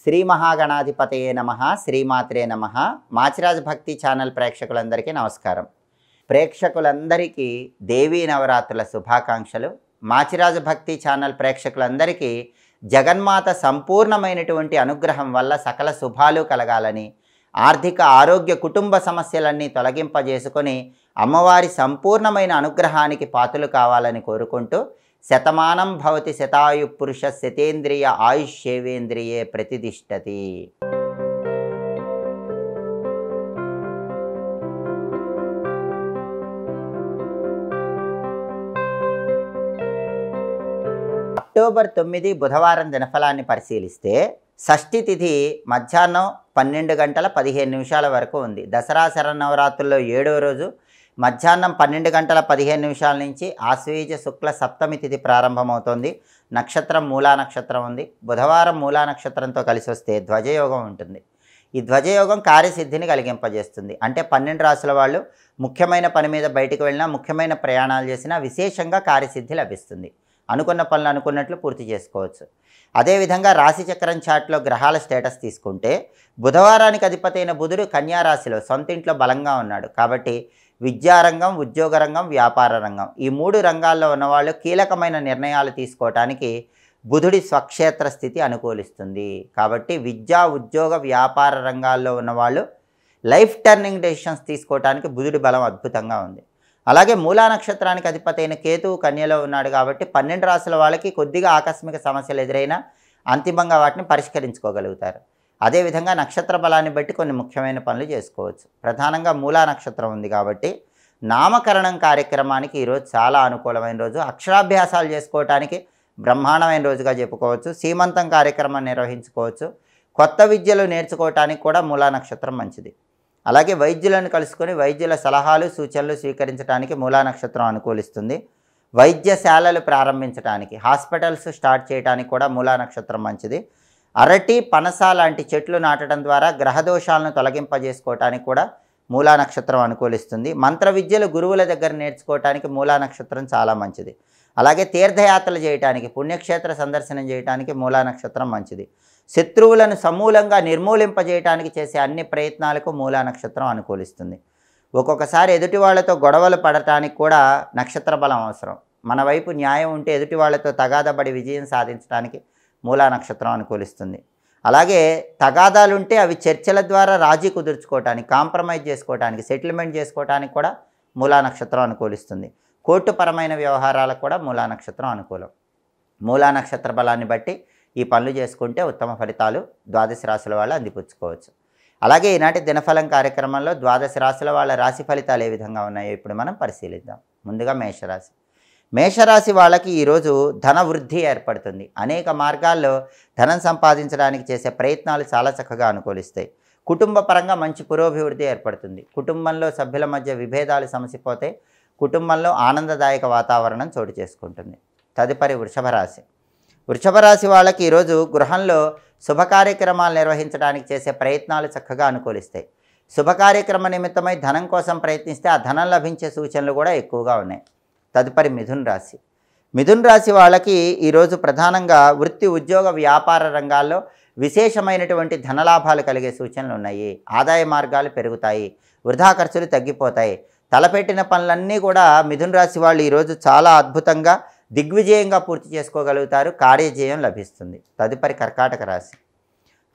శ్రీ మహాగణాధిపతయే నమః, శ్రీమాత్రే నమః. మాచిరాజ్ భక్తి ఛానల్ ప్రేక్షకులందరికీ నమస్కారం. ప్రేక్షకులందరికీ దేవీ నవరాత్రుల శుభాకాంక్షలు. మాచిరాజ్ భక్తి ఛానల్ ప్రేక్షకులందరికీ జగన్మాత సంపూర్ణమైనటువంటి అనుగ్రహం వల్ల సకల శుభాలు కలగాలని, ఆర్థిక ఆరోగ్య కుటుంబ సమస్యలన్నీ తొలగింపజేసుకొని అమ్మవారి సంపూర్ణమైన అనుగ్రహానికి పాత్రలు కావాలని కోరుకుంటూ శతమానం భవతి శతాయు పురుష శతేంద్రియ ఆయుష్యేవేంద్రియే ప్రతిదిష్టతి. అక్టోబర్ 9 బుధవారం దినఫలాన్ని పరిశీలిస్తే షష్ఠి తిథి మధ్యాహ్నం 12 గంటల 15 నిమిషాల వరకు ఉంది. దసరా శరన్నవరాత్రుల్లో 7వ రోజు మధ్యాహ్నం 12 గంటల 15 నిమిషాల నుంచి ఆశ్వయుజ శుక్ల సప్తమి తిథి ప్రారంభమవుతోంది. నక్షత్రం మూలా నక్షత్రం ఉంది. బుధవారం మూలా నక్షత్రంతో కలిసి వస్తే ధ్వజయోగం ఉంటుంది. ఈ ధ్వజయోగం కార్యసిద్ధిని కలిగింపజేస్తుంది. అంటే 12 రాసుల వాళ్ళు ముఖ్యమైన పని మీద బయటకు వెళ్ళినా, ముఖ్యమైన ప్రయాణాలు చేసినా విశేషంగా కార్యసిద్ధి లభిస్తుంది. అనుకున్న పనులు అనుకున్నట్లు పూర్తి చేసుకోవచ్చు. అదేవిధంగా రాశిచక్రం చార్ట్లో గ్రహాల స్టేటస్ తీసుకుంటే బుధవారానికి అధిపతి అయిన బుధుడు కన్యా రాశిలో సొంతింట్లో బలంగా ఉన్నాడు. కాబట్టి విద్యారంగం, ఉద్యోగ రంగం, వ్యాపార రంగం ఈ 3 రంగాల్లో ఉన్నవాళ్ళు కీలకమైన నిర్ణయాలు తీసుకోవటానికి బుధుడి స్వక్షేత్ర స్థితి అనుకూలిస్తుంది. కాబట్టి విద్యా, ఉద్యోగ, వ్యాపార రంగాల్లో ఉన్నవాళ్ళు లైఫ్ టర్నింగ్ డెసిషన్స్ తీసుకోవటానికి బుధుడి బలం అద్భుతంగా ఉంది. అలాగే మూలా నక్షత్రానికి అధిపతి అయిన కేతువు కన్యలో ఉన్నాడు. కాబట్టి 12 రాసుల వాళ్ళకి కొద్దిగా ఆకస్మిక సమస్యలు ఎదురైనా అంతిమంగా వాటిని పరిష్కరించుకోగలుగుతారు. అదేవిధంగా నక్షత్ర బలాన్ని బట్టి కొన్ని ముఖ్యమైన పనులు చేసుకోవచ్చు. ప్రధానంగా మూలా నక్షత్రం ఉంది కాబట్టి నామకరణం కార్యక్రమానికి ఈరోజు చాలా అనుకూలమైన రోజు. అక్షరాభ్యాసాలు చేసుకోవటానికి బ్రహ్మాండమైన రోజుగా చెప్పుకోవచ్చు. సీమంతం కార్యక్రమం నిర్వహించుకోవచ్చు. కొత్త విద్యలు నేర్చుకోవటానికి కూడా మూలా నక్షత్రం మంచిది. అలాగే వైద్యులను కలుసుకొని వైద్యుల సలహాలు, సూచనలు స్వీకరించడానికి మూలా నక్షత్రం అనుకూలిస్తుంది. వైద్యశాలలు ప్రారంభించడానికి, హాస్పిటల్స్ స్టార్ట్ చేయడానికి కూడా మూలా నక్షత్రం మంచిది. అరటి, పనస లాంటి చెట్లు నాటడం ద్వారా గ్రహదోషాలను తొలగింపజేసుకోవటానికి కూడా మూలా నక్షత్రం అనుకూలిస్తుంది. మంత్ర విద్యలు గురువుల దగ్గర నేర్చుకోవటానికి మూలా నక్షత్రం చాలా మంచిది. అలాగే తీర్థయాత్రలు చేయటానికి, పుణ్యక్షేత్ర సందర్శనం చేయటానికి మూలా నక్షత్రం మంచిది. శత్రువులను సమూలంగా నిర్మూలింపజేయటానికి చేసే అన్ని ప్రయత్నాలకు మూలా నక్షత్రం అనుకూలిస్తుంది. ఒక్కొక్కసారి ఎదుటి వాళ్ళతో గొడవలు పడటానికి కూడా నక్షత్ర బలం అవసరం. మన వైపు న్యాయం ఉంటే ఎదుటి వాళ్ళతో తగాదబడి విజయం సాధించడానికి మూలా నక్షత్రం అనుకూలిస్తుంది. అలాగే తగాదాలుంటే అవి చర్చల ద్వారా రాజీ కుదుర్చుకోవటానికి, కాంప్రమైజ్ చేసుకోవటానికి, సెటిల్మెంట్ చేసుకోవటానికి కూడా మూలా నక్షత్రం అనుకూలిస్తుంది. కోర్టుపరమైన వ్యవహారాలకు కూడా మూలా నక్షత్రం అనుకూలం. మూలా నక్షత్ర బలాన్ని బట్టి ఈ పనులు చేసుకుంటే ఉత్తమ ఫలితాలు ద్వాదశ రాశుల వాళ్ళు అందిపుచ్చుకోవచ్చు. అలాగే ఈనాటి దినఫలం కార్యక్రమంలో ద్వాదశ రాశుల వాళ్ళ రాశి ఫలితాలు ఏ విధంగా ఉన్నాయో ఇప్పుడు మనం పరిశీలిద్దాం. ముందుగా మేషరాశి. మేషరాశి వాళ్ళకి ఈరోజు ధన వృద్ధి ఏర్పడుతుంది. అనేక మార్గాల్లో ధనం సంపాదించడానికి చేసే ప్రయత్నాలు చాలా చక్కగా అనుకూలిస్తాయి. కుటుంబ పరంగా మంచి పురోభివృద్ధి ఏర్పడుతుంది. కుటుంబంలో సభ్యుల మధ్య విభేదాలు సమసిపోతే కుటుంబంలో ఆనందదాయక వాతావరణం చోటు చేసుకుంటుంది. తదుపరి వృషభ రాశి. వృషభ రాశి వాళ్ళకి ఈరోజు గృహంలో శుభ కార్యక్రమాలు నిర్వహించడానికి చేసే ప్రయత్నాలు చక్కగా అనుకూలిస్తాయి. శుభ కార్యక్రమ నిమిత్తమై ధనం కోసం ప్రయత్నిస్తే ఆ ధనం లభించే సూచనలు కూడా ఎక్కువగా ఉన్నాయి. తదుపరి మిథున్ రాశి. మిథున్ రాశి వాళ్ళకి ఈరోజు ప్రధానంగా వృత్తి, ఉద్యోగ, వ్యాపార రంగాల్లో విశేషమైనటువంటి ధనలాభాలు కలిగే సూచనలు ఉన్నాయి. ఆదాయ మార్గాలు పెరుగుతాయి. వృధా ఖర్చులు తగ్గిపోతాయి. తలపెట్టిన పనులన్నీ కూడా మిథున్ రాశి వాళ్ళు ఈరోజు చాలా అద్భుతంగా దిగ్విజయంగా పూర్తి చేసుకోగలుగుతారు. కార్యజయం లభిస్తుంది. తదుపరి కర్కాటక రాశి.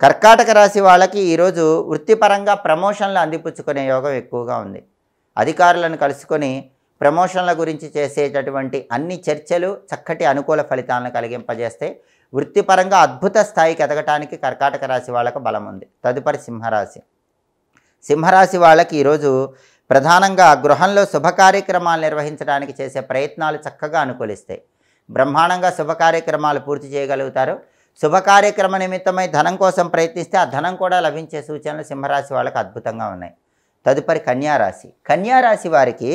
కర్కాటక రాశి వాళ్ళకి ఈరోజు వృత్తిపరంగా ప్రమోషన్లు అందిపుచ్చుకునే యోగం ఎక్కువగా ఉంది. అధికారులను కలుసుకొని ప్రమోషన్ల గురించి చేసేటటువంటి అన్ని చర్చలు చక్కటి అనుకూల ఫలితాలను కలిగింపజేస్తే వృత్తిపరంగా అద్భుత స్థాయికి ఎదగటానికి కర్కాటక రాశి వాళ్ళకు బలం ఉంది. తదుపరి సింహరాశి. సింహరాశి వాళ్ళకి ఈరోజు ప్రధానంగా గృహంలో శుభ కార్యక్రమాలు నిర్వహించడానికి చేసే ప్రయత్నాలు చక్కగా అనుకూలిస్తాయి. బ్రహ్మాండంగా శుభ కార్యక్రమాలు పూర్తి చేయగలుగుతారు. శుభ కార్యక్రమ నిమిత్తమై ధనం కోసం ప్రయత్నిస్తే ఆ ధనం కూడా లభించే సూచనలు సింహరాశి వాళ్ళకి అద్భుతంగా ఉన్నాయి. తదుపరి కన్యారాశి. కన్యారాశి వారికి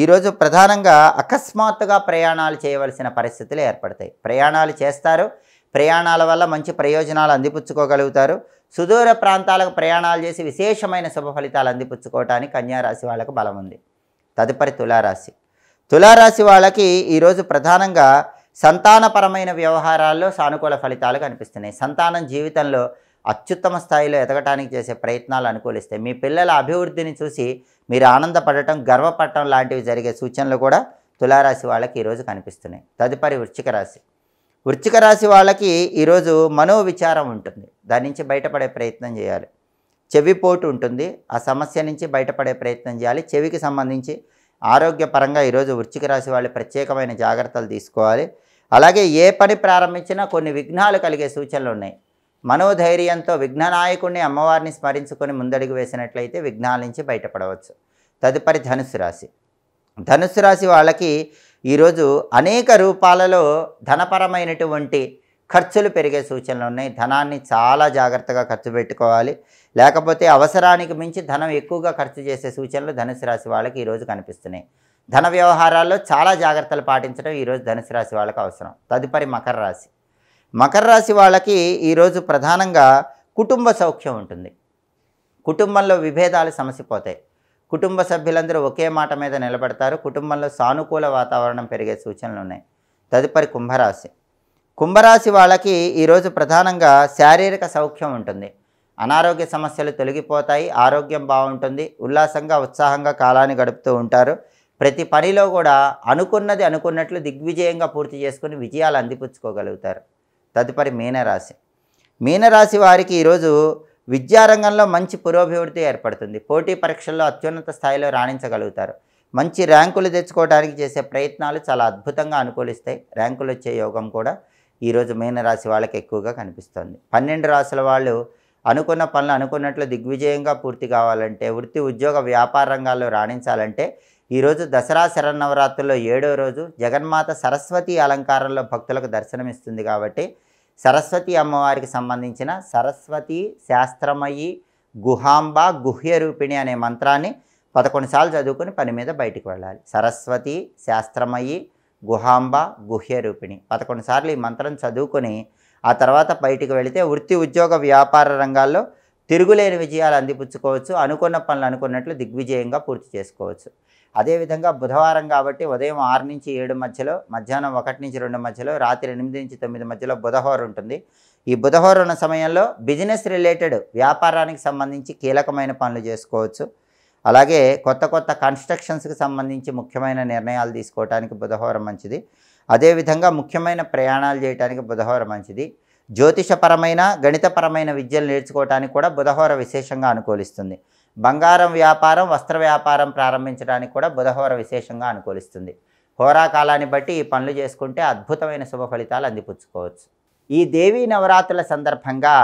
ఈరోజు ప్రధానంగా అకస్మాత్తుగా ప్రయాణాలు చేయవలసిన పరిస్థితులు ఏర్పడతాయి. ప్రయాణాలు చేస్తారు. ప్రయాణాల వల్ల మంచి ప్రయోజనాలు అందిపుచ్చుకోగలుగుతారు. సుదూర ప్రాంతాలకు ప్రయాణాలు చేసి విశేషమైన శుభ ఫలితాలు అందిపుచ్చుకోవటానికి కన్యారాశి వాళ్ళకు బలం ఉంది. తదుపరి తులారాశి. తులారాశి వాళ్ళకి ఈరోజు ప్రధానంగా సంతానపరమైన వ్యవహారాల్లో సానుకూల ఫలితాలు కనిపిస్తున్నాయి. సంతానం జీవితంలో అత్యుత్తమ స్థాయిలో ఎదగటానికి చేసే ప్రయత్నాలు అనుకూలిస్తాయి. మీ పిల్లల అభివృద్ధిని చూసి మీరు ఆనందపడటం, గర్వపడటం లాంటివి జరిగే సూచనలు కూడా తులారాశి వాళ్ళకి ఈరోజు కనిపిస్తున్నాయి. తదుపరి వృశ్చిక రాశి. వృశ్చిక రాశి వాళ్ళకి ఈరోజు మనోవిచారం ఉంటుంది. దాని నుంచి బయటపడే ప్రయత్నం చేయాలి. చెవిపోటు ఉంటుంది. ఆ సమస్య నుంచి బయటపడే ప్రయత్నం చేయాలి. చెవికి సంబంధించి ఆరోగ్యపరంగా ఈరోజు వృశ్చిక రాశి వాళ్ళు ప్రత్యేకమైన జాగ్రత్తలు తీసుకోవాలి. అలాగే ఏ పని ప్రారంభించినా కొన్ని విఘ్నాలు కలిగే సూచనలు ఉన్నాయి. మనోధైర్యంతో విఘ్ననాయకుడిని అమ్మవారిని స్మరించుకొని ముందడుగు వేసినట్లయితే విఘ్నాల నుంచి బయటపడవచ్చు. తదుపరి ధనుస్సు రాశి. ధనుస్సు రాశి వాళ్ళకి ఈరోజు అనేక రూపాలలో ధనపరమైనటువంటి ఖర్చులు పెరిగే సూచనలు ఉన్నాయి. ధనాన్ని చాలా జాగ్రత్తగా ఖర్చు పెట్టుకోవాలి. లేకపోతే అవసరానికి మించి ధనం ఎక్కువగా ఖర్చు చేసే సూచనలు ధనుసు రాశి వాళ్ళకి ఈరోజు కనిపిస్తున్నాయి. ధన వ్యవహారాల్లో చాలా జాగ్రత్తలు పాటించడం ఈరోజు ధనుసు రాశి వాళ్ళకి అవసరం. తదుపరి మకర రాశి. మకర రాశి వాళ్ళకి ఈరోజు ప్రధానంగా కుటుంబ సౌఖ్యం ఉంటుంది. కుటుంబంలో విభేదాలు సమసిపోతాయి. కుటుంబ సభ్యులందరూ ఒకే మాట మీద నిలబడతారు. కుటుంబంలో సానుకూల వాతావరణం పెరిగే సూచనలు ఉన్నాయి. తదుపరి కుంభరాశి. కుంభరాశి వాళ్ళకి ఈరోజు ప్రధానంగా శారీరక సౌఖ్యం ఉంటుంది. అనారోగ్య సమస్యలు తొలగిపోతాయి. ఆరోగ్యం బాగుంటుంది. ఉల్లాసంగా ఉత్సాహంగా కాలాన్ని గడుపుతూ ఉంటారు. ప్రతి పనిలో కూడా అనుకున్నది అనుకున్నట్లు దిగ్విజయంగా పూర్తి చేసుకుని విజయాలు అందిపుచ్చుకోగలుగుతారు. తదుపరి మీనరాశి. మీనరాశి వారికి ఈరోజు విద్యారంగంలో మంచి పురోభివృద్ధి ఏర్పడుతుంది. పోటీ పరీక్షల్లో అత్యున్నత స్థాయిలో రాణించగలుగుతారు. మంచి ర్యాంకులు తెచ్చుకోవడానికి చేసే ప్రయత్నాలు చాలా అద్భుతంగా అనుకూలిస్తాయి. ర్యాంకులు వచ్చే యోగం కూడా ఈరోజు మీనరాశి వాళ్ళకి ఎక్కువగా కనిపిస్తుంది. 12 రాశుల వాళ్ళు అనుకున్న పనులు అనుకున్నట్లు దిగ్విజయంగా పూర్తి కావాలంటే, వృత్తి ఉద్యోగ వ్యాపార రంగాల్లో రాణించాలంటే ఈరోజు దసరా శరన్నవరాత్రుల్లో 7వ రోజు జగన్మాత సరస్వతి అలంకారంలో భక్తులకు దర్శనమిస్తుంది. కాబట్టి సరస్వతి అమ్మవారికి సంబంధించిన సరస్వతి శాస్త్రమయి గుహాంబ గుహ్య రూపిణి అనే మంత్రాన్ని 11 సార్లు చదువుకొని పని మీద బయటికి వెళ్ళాలి. సరస్వతి శాస్త్రమయి గుహాంబ గుహ్య రూపిణి 11 సార్లు ఈ మంత్రం చదువుకొని ఆ తర్వాత బయటికి వెళితే వృత్తి ఉద్యోగ వ్యాపార రంగాల్లో తిరుగులేని విజయాలు అందిపుచ్చుకోవచ్చు. అనుకున్న పనులు అనుకున్నట్లు దిగ్విజయంగా పూర్తి చేసుకోవచ్చు. అదేవిధంగా బుధవారం కాబట్టి ఉదయం 6 నుంచి 7 మధ్యలో, మధ్యాహ్నం 1 నుంచి 2 మధ్యలో, రాత్రి 8 నుంచి 9 మధ్యలో బుధహోర ఉంటుంది. ఈ బుధహోర ఉన్న సమయంలో బిజినెస్ రిలేటెడ్ వ్యాపారానికి సంబంధించి కీలకమైన పనులు చేసుకోవచ్చు. అలాగే కొత్త కొత్త కన్స్ట్రక్షన్స్కి సంబంధించి ముఖ్యమైన నిర్ణయాలు తీసుకోవడానికి బుధహోర మంచిది. అదేవిధంగా ముఖ్యమైన ప్రయాణాలు చేయడానికి బుధహోర మంచిది. జ్యోతిషపరమైన గణితపరమైన విద్యలు నేర్చుకోవడానికి కూడా బుధహోర విశేషంగా అనుకూలిస్తుంది. బంగారం వ్యాపారం, వస్త్ర వ్యాపారం ప్రారంభించడానికి కూడా బుధహోర విశేషంగా అనుకూలిస్తుంది. హోరాకాలాన్ని బట్టి ఈ పనులు చేసుకుంటే అద్భుతమైన శుభ ఫలితాలు అందిపుచ్చుకోవచ్చు. ఈ దేవీ నవరాత్రుల సందర్భంగా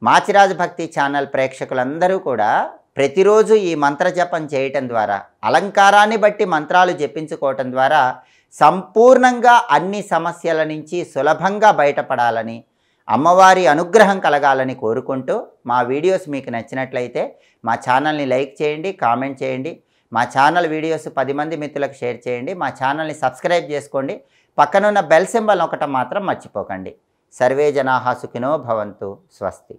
మాచిరాజు భక్తి ఛానల్ ప్రేక్షకులందరూ కూడా ప్రతిరోజు ఈ మంత్రజపం చేయటం ద్వారా, అలంకారాన్ని బట్టి మంత్రాలు జపించుకోవటం ద్వారా సంపూర్ణంగా అన్ని సమస్యల నుంచి సులభంగా బయటపడాలని, అమ్మవారి అనుగ్రహం కలగాలని కోరుకుంటూ మా వీడియోస్ మీకు నచ్చినట్లయితే మా ఛానల్ని లైక్ చేయండి, కామెంట్ చేయండి. మా ఛానల్ వీడియోస్ 10 మంది మిత్రులకు షేర్ చేయండి. మా ఛానల్ని సబ్స్క్రైబ్ చేసుకోండి. పక్కనున్న బెల్ సింబల్ నొక్కటం మాత్రం మర్చిపోకండి. సర్వే జనాః సుఖినో భవంతు. స్వస్తి.